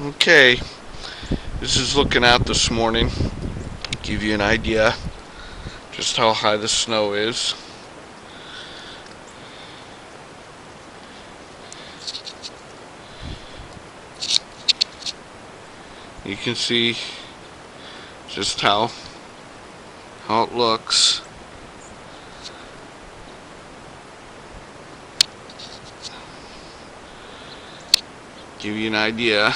Okay, this is looking out this morning. Give you an idea just how high the snow is. You can see just how it looks. Give you an idea.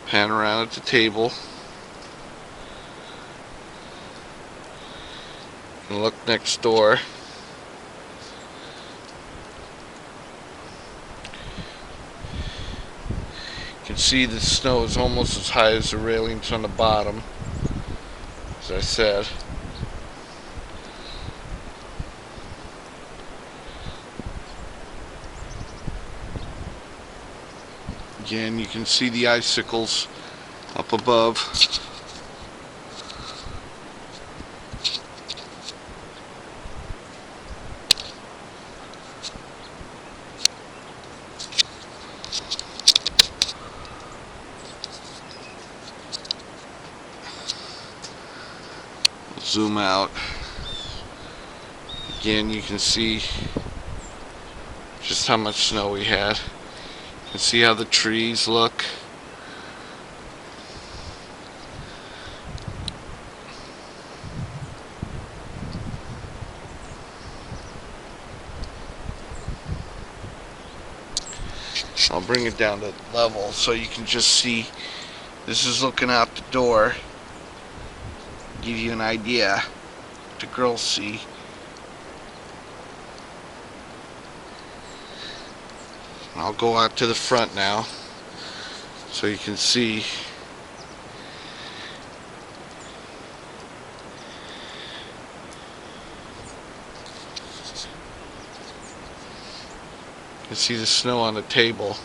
Pan around at the table. And look next door. You can see the snow is almost as high as the railings on the bottom, as I said. Again, you can see the icicles up above. Zoom out. Again, you can see just how much snow we had. You can see how the trees look. I'll bring it down to level so you can just see. This is looking out the door. Give you an idea what the girls see. I'll go out to the front now so you can see. You can see the snow on the table.